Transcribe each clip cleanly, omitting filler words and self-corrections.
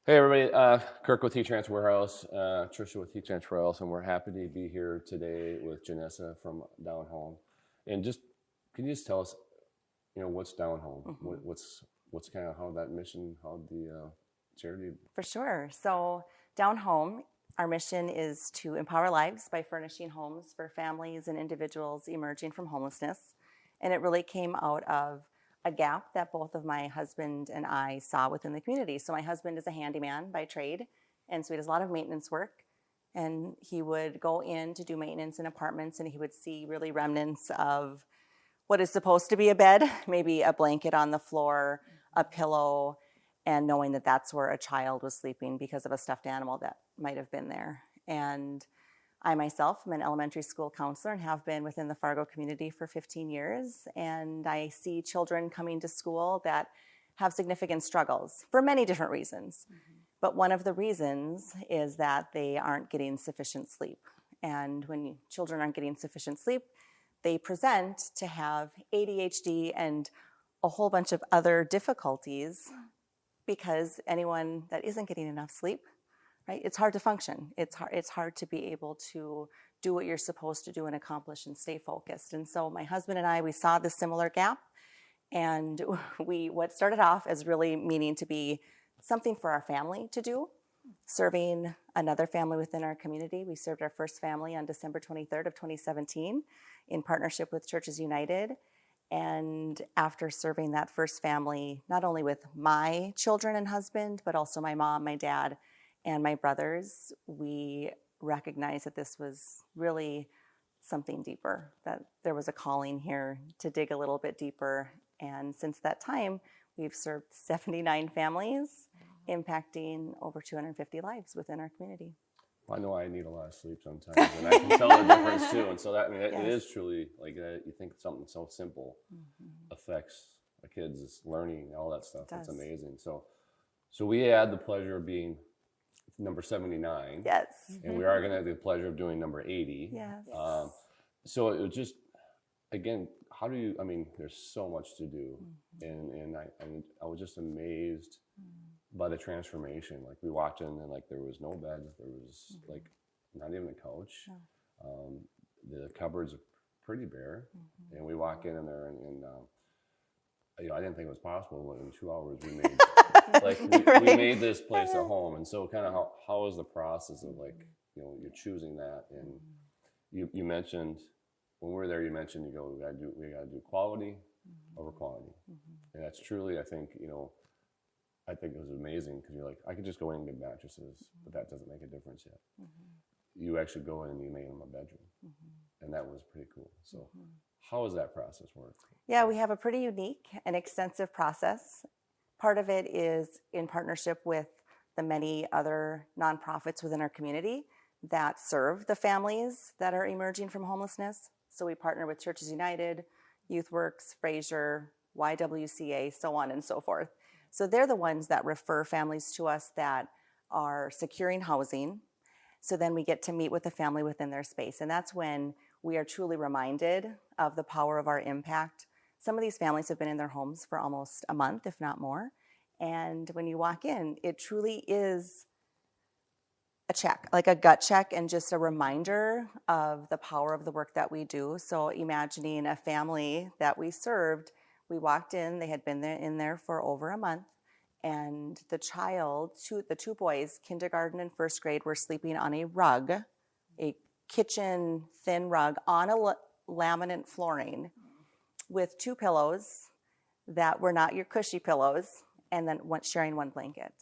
Hey everybody, Kirk with Heat Transfer Warehouse, Trisha with Heat Transfer Warehouse, and we're happy to be here today with Janessa from Down Home. And can you just tell us, what's Down Home? Mm-hmm. What's kind of how that mission, how the charity? For sure. So Down Home, our mission is to empower lives by furnishing homes for families and individuals emerging from homelessness. And it really came out of a gap that both of my husband and I saw within the community. So my husband is a handyman by trade, and so he does a lot of maintenance work. And he would go in to do maintenance in apartments, and he would see really remnants of what is supposed to be a bed, maybe a blanket on the floor, a pillow, and knowing that that's where a child was sleeping because of a stuffed animal that might have been there. And I myself am an elementary school counselor and have been within the Fargo community for 15 years. And I see children coming to school that have significant struggles for many different reasons. Mm-hmm. But one of the reasons is that they aren't getting sufficient sleep. And when children aren't getting sufficient sleep, they present to have ADHD and a whole bunch of other difficulties because anyone that isn't getting enough sleep, right? It's hard to function. It's hard to be able to do what you're supposed to do and accomplish and stay focused. And so my husband and I, we saw this similar gap, and what started off as really meaning to be something for our family to do, serving another family within our community. We served our first family on December 23rd of 2017 in partnership with Churches United. And after serving that first family, not only with my children and husband, but also my mom, my dad, and my brothers, we recognized that this was really something deeper, that there was a calling here to dig a little bit deeper. And since that time, we've served 79 families, impacting over 250 lives within our community. I know I need a lot of sleep sometimes, and I can tell the difference too. And so yes. It is truly like you think something so simple affects a kid's learning, all that stuff. That's amazing. So we had the pleasure of being number 79. Yes. And we are going to have the pleasure of doing number 80. Yes. So it was just, again, there's so much to do. And I was just amazed by the transformation. Like we walked in and like there was no bed, there was like not even a couch. The cupboards are pretty bare. And we walk in there and I didn't think it was possible, but in 2 hours we made we made this place a home. And so kind of how was the process of you're choosing that? And you mentioned when we were there, you mentioned we gotta do quality over quantity. And that's truly, I think it was amazing because you're like, I could just go in and get mattresses, but that doesn't make a difference yet. You actually go in and you made them a bedroom. And that was pretty cool. So how does that process work? Yeah, we have a pretty unique and extensive process. Part of it is in partnership with the many other nonprofits within our community that serve the families that are emerging from homelessness. So we partner with Churches United, YouthWorks, Fraser, YWCA, so on and so forth. So they're the ones that refer families to us that are securing housing. So then we get to meet with the family within their space. And that's when we are truly reminded of the power of our impact. Some of these families have been in their homes for almost a month, if not more. And when you walk in, it truly is a check, like a gut check, and just a reminder of the power of the work that we do. So imagining a family that we served, we walked in, they had been in there for over a month, and the two boys, kindergarten and first grade, were sleeping on a rug, a kitchen thin rug on a laminate flooring with two pillows that were not your cushy pillows, and then sharing one blanket.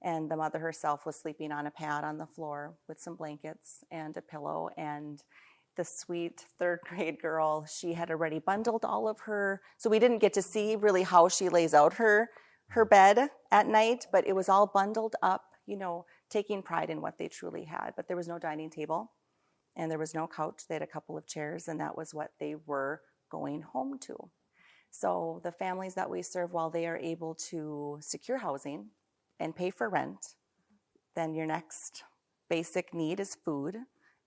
And the mother herself was sleeping on a pad on the floor with some blankets and a pillow. And the sweet third grade girl, she had already bundled all of her. So we didn't get to see really how she lays out her bed at night, but it was all bundled up, taking pride in what they truly had. But there was no dining table and there was no couch. They had a couple of chairs, and that was what they were going home to. So the families that we serve, while they are able to secure housing and pay for rent, then your next basic need is food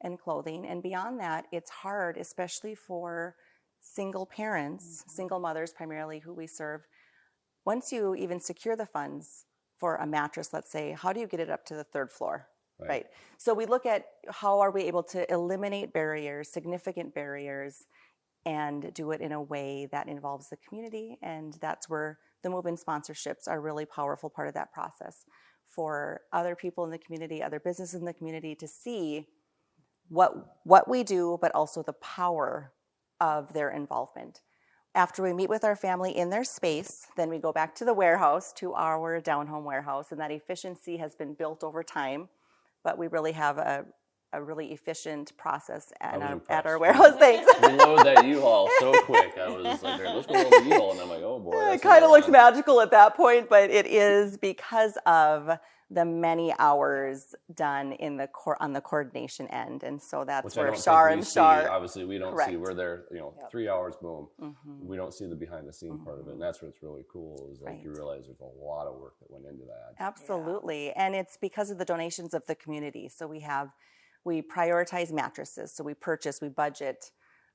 and clothing. And beyond that, it's hard, especially for single parents, single mothers primarily, who we serve. Once you even secure the funds for a mattress, let's say, how do you get it up to the third floor? Right. So we look at how are we able to eliminate barriers, significant barriers, and do it in a way that involves the community. And that's where the move-in sponsorships are a really powerful part of that process for other people in the community, other businesses in the community to see what we do, but also the power of their involvement. After we meet with our family in their space, then we go back to the warehouse, to our down-home warehouse, and that efficiency has been built over time. But we really have a really efficient process at our warehouse. Thanks. We load that U-Haul so quick. I was like, let's go load the U-Haul. And I'm like, oh boy. It kind of looks magical at that point, but it is because of the many hours done on the coordination end. And so that's where Shar and Shar. Obviously, we don't see. We're there, 3 hours, boom. Mm-hmm. We don't see the behind the scene part of it. And that's what's really cool is like you realize there's a lot of work that went into that. Absolutely. Yeah. And it's because of the donations of the community. So we prioritize mattresses. So we budget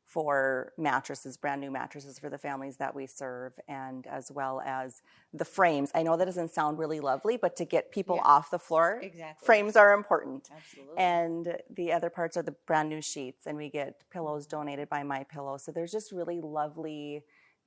for mattresses, brand new mattresses for the families that we serve, and as well as the frames. I know that doesn't sound really lovely, but to get people off the floor, frames are important. Absolutely. And the other parts are the brand new sheets, and we get pillows donated by My Pillow. So there's just really lovely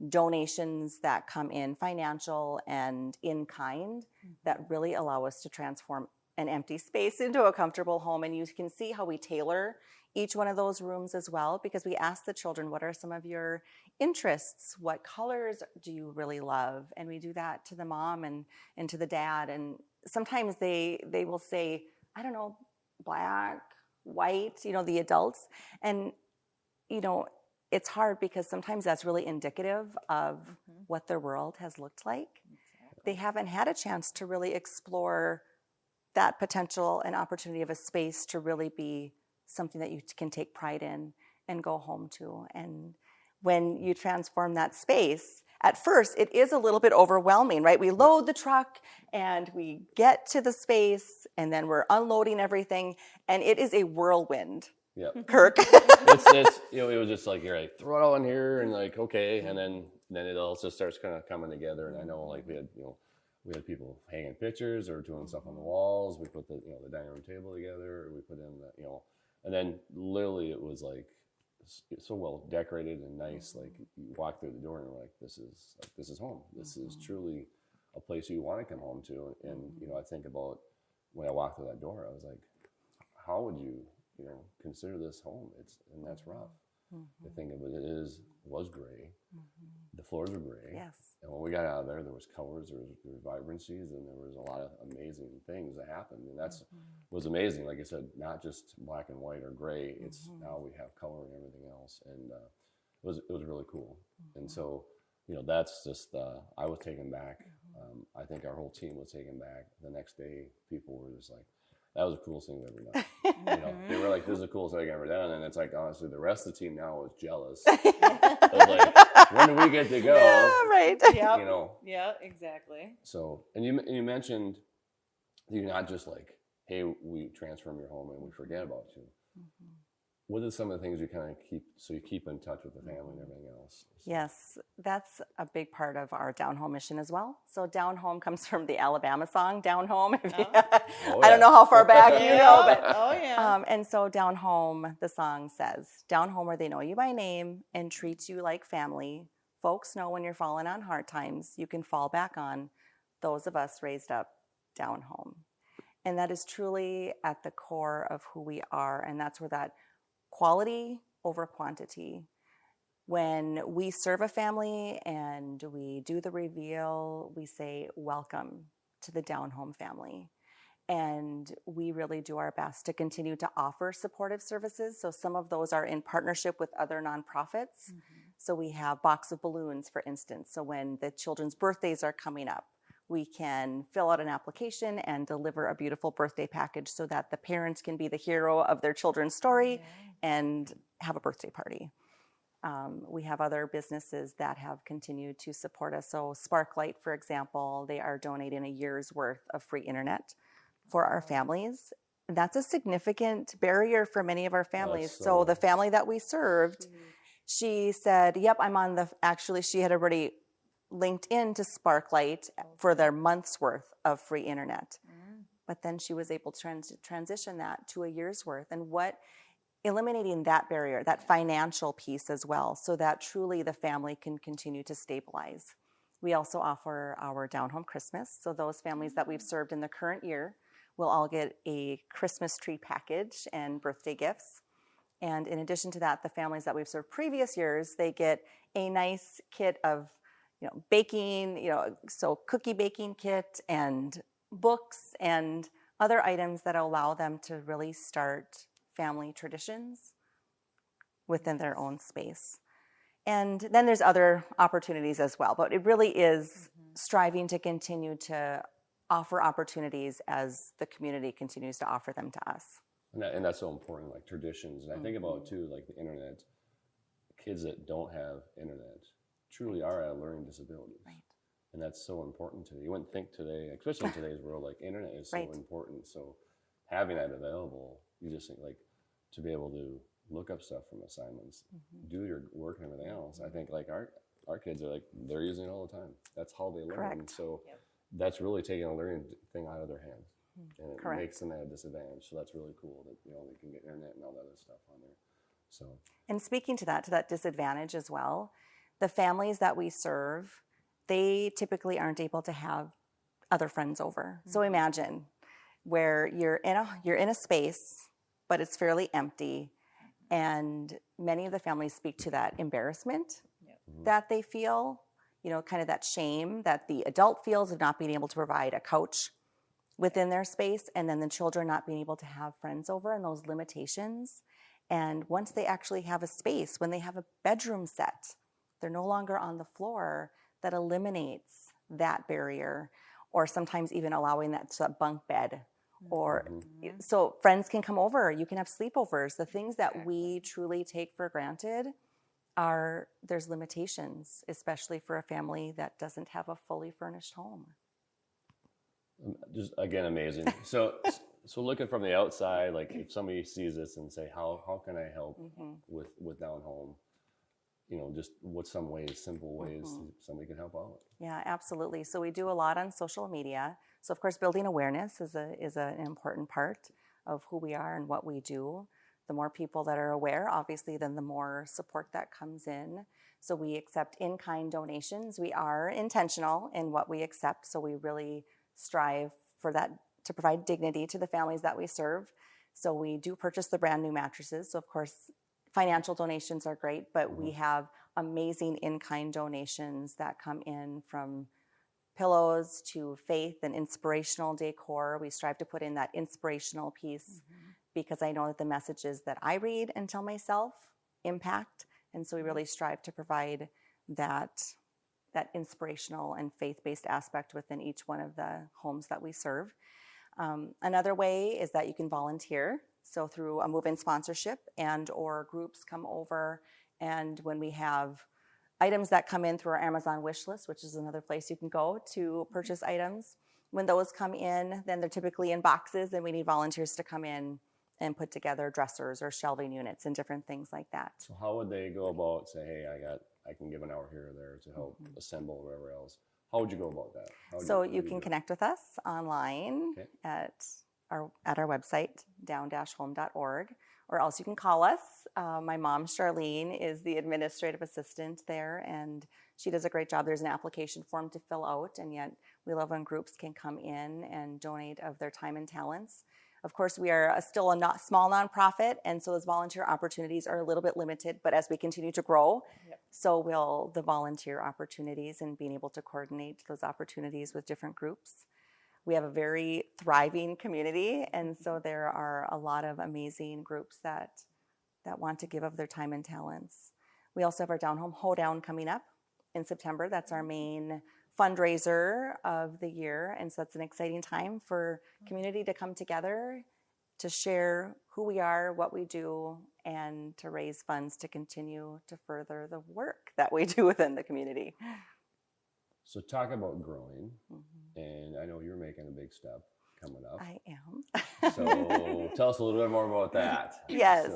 donations that come in, financial and in kind, that really allow us to transform an empty space into a comfortable home. And you can see how we tailor each one of those rooms as well, because we ask the children, what are some of your interests? What colors do you really love? And we do that to the mom and to the dad. And sometimes they will say, I don't know, black, white, the adults. And, it's hard because sometimes that's really indicative of what their world has looked like. They haven't had a chance to really explore that potential and opportunity of a space to really be something that you can take pride in and go home to. And when you transform that space, at first it is a little bit overwhelming, right? We load the truck and we get to the space and then we're unloading everything, and it is a whirlwind. Yeah, Kirk. it was just like, you're like, throw it all in here and like, okay, and then it all just starts kind of coming together. And I know like we had people hanging pictures or doing stuff on the walls. We put the dining room table together. We put in the and then literally it was like so well decorated and nice. Like you walk through the door and you're like, this is home. This is truly a place you want to come home to. And I think about when I walked through that door, I was like, how would you consider this home? And that's rough. The thing of it was gray. The floors were gray. Yes. And when we got out of there was colors, there was vibrancies, and there was a lot of amazing things that happened. And that's was amazing. Like I said, not just black and white or gray. It's now we have color and everything else, and it was really cool. And so that's just I was taken back. I think our whole team was taken back. The next day, people were just like, that was the coolest thing we've ever done. They were like, this is the coolest thing I've ever done. And it's like, honestly, the rest of the team now was jealous. I was like, when do we get to go? Yeah, right. Yeah, exactly. So, and you mentioned you're not just like, hey, we transform your home and we forget about you. What are some of the things you kind of keep in touch with the family and everything else? Yes, that's a big part of our Down Home mission as well. So Down Home comes from the Alabama song, Down Home. I don't know how far back you know, but and so Down Home, the song says, down home where they know you by name and treat you like family. Folks know when you're falling on hard times, you can fall back on those of us raised up down home. And that is truly at the core of who we are. And that's where that quality over quantity. When we serve a family and we do the reveal, we say, welcome to the Down Home family. And we really do our best to continue to offer supportive services. So some of those are in partnership with other nonprofits. So we have Box of Balloons, for instance. So when the children's birthdays are coming up, we can fill out an application and deliver a beautiful birthday package so that the parents can be the hero of their children's story and have a birthday party. We have other businesses that have continued to support us. So Sparklight, for example, they are donating a year's worth of free internet for our families. That's a significant barrier for many of our families. So the family that we served, she said, yep, I'm on actually she had already linked into Sparklight for their month's worth of free internet. But then she was able to transition that to a year's worth. And eliminating that barrier, that financial piece as well, so that truly the family can continue to stabilize. We also offer our down home Christmas. So those families that we've served in the current year will all get a Christmas tree package and birthday gifts. And in addition to that, the families that we've served previous years, they get a nice kit of, baking, so cookie baking kit and books and other items that allow them to really start family traditions within their own space. And then there's other opportunities as well, but it really is striving to continue to offer opportunities as the community continues to offer them to us. And that's so important, like traditions. And I think about too, like the internet, kids that don't have internet truly are at learning disabilities. Right. And that's so important today. You wouldn't think today, especially in today's world, like internet is so important. So having that available, you just think like to be able to look up stuff from assignments, do your work and everything else. I think like our kids are like, they're using it all the time. That's how they learn. Correct. So that's really taking a learning thing out of their hands. And it makes them at a disadvantage. So that's really cool that, they can get internet and all that other stuff on there. So. And speaking to that disadvantage as well, the families that we serve, they typically aren't able to have other friends over. So imagine where you're in a space, but it's fairly empty, and many of the families speak to that embarrassment that they feel, kind of that shame that the adult feels of not being able to provide a couch within their space, and then the children not being able to have friends over, and those limitations. And once they actually have a space, when they have a bedroom set, they're no longer on the floor. That eliminates that barrier, or sometimes even allowing that bunk bed. Or so friends can come over, you can have sleepovers. The things that we truly take for granted there's limitations, especially for a family that doesn't have a fully furnished home. Just again, amazing. So looking from the outside, like if somebody sees this and say, how can I help with down home? Just what's some ways, simple ways somebody can help out? Yeah, absolutely. So we do a lot on social media. So of course, building awareness is an important part of who we are and what we do. The more people that are aware, obviously, then the more support that comes in. So we accept in-kind donations. We are intentional in what we accept. So we really strive for that, to provide dignity to the families that we serve. So we do purchase the brand new mattresses. So of course, financial donations are great, but we have amazing in-kind donations that come in, from pillows to faith and inspirational decor. We strive to put in that inspirational piece because I know that the messages that I read and tell myself impact. And so we really strive to provide that inspirational and faith-based aspect within each one of the homes that we serve. Another way is that you can volunteer. So through a move-in sponsorship or groups come over, and when we have items that come in through our Amazon wish list, which is another place you can go to purchase items, when those come in, then they're typically in boxes, and we need volunteers to come in and put together dressers or shelving units and different things like that. So how would they go about, say, hey, I can give an hour here or there to help assemble or whatever else? How would you go about that? So you can connect with us online at our website, down-home.org, or else you can call us. My mom, Charlene, is the administrative assistant there, and she does a great job. There's an application form to fill out, and yet we love when groups can come in and donate of their time and talents. Of course, we are still a small nonprofit, and so those volunteer opportunities are a little bit limited, but as we continue to grow, so will the volunteer opportunities and being able to coordinate those opportunities with different groups. We have a very thriving community, and so there are a lot of amazing groups that want to give of their time and talents. We also have our Down Home Hoedown coming up in September. That's our main fundraiser of the year, and so it's an exciting time for community to come together to share who we are, what we do, and to raise funds to continue to further the work that we do within the community. So talk about growing, and I know you're making a big step coming up. I am. So tell us a little bit more about that. Yes.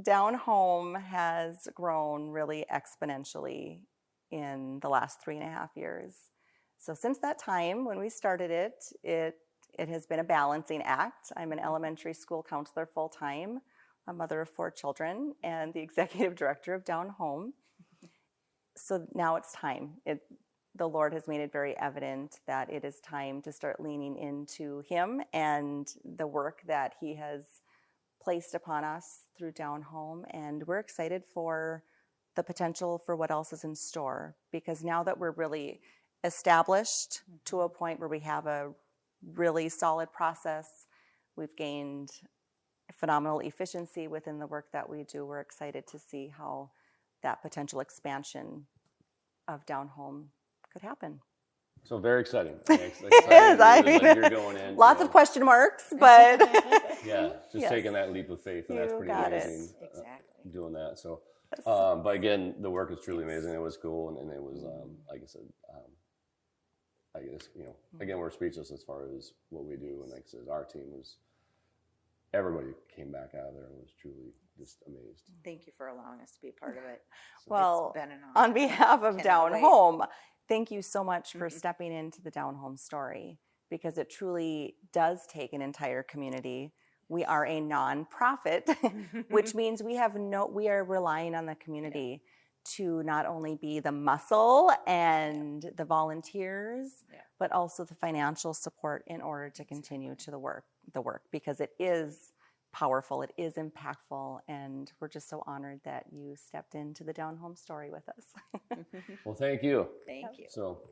Down Home has grown really exponentially in the last 3.5 years. So since that time, when we started it has been a balancing act. I'm an elementary school counselor full-time, a mother of 4 children, and the executive director of Down Home. So now it's time. The Lord has made it very evident that it is time to start leaning into Him and the work that He has placed upon us through Down Home. And we're excited for the potential for what else is in store, because now that we're really established to a point where we have a really solid process, we've gained phenomenal efficiency within the work that we do. We're excited to see how that potential expansion of Down Home could happen. So very exciting. It is. I mean, like you're going in, lots of question marks, but yeah, just Yes. taking that leap of faith, and that's You pretty got it. amazing. Exactly. Doing that. So, but again, the work is truly amazing. It was cool, and it was, like I said, I guess, again, we're speechless as far as what we do. And like I said, our team was, everybody came back out of there and was truly just amazed. Thank you for allowing us to be a part of it. well, It's been an honor. on behalf of Cannot Down wait. Home, thank you so much for stepping into the Down Home story, because it truly does take an entire community. We are a nonprofit, which means we are relying on the community to not only be the muscle and the volunteers, but also the financial support in order to continue to the work, because it is powerful, it is impactful, and we're just so honored that you stepped into the Down Home story with us. Well, thank you. Thank you. So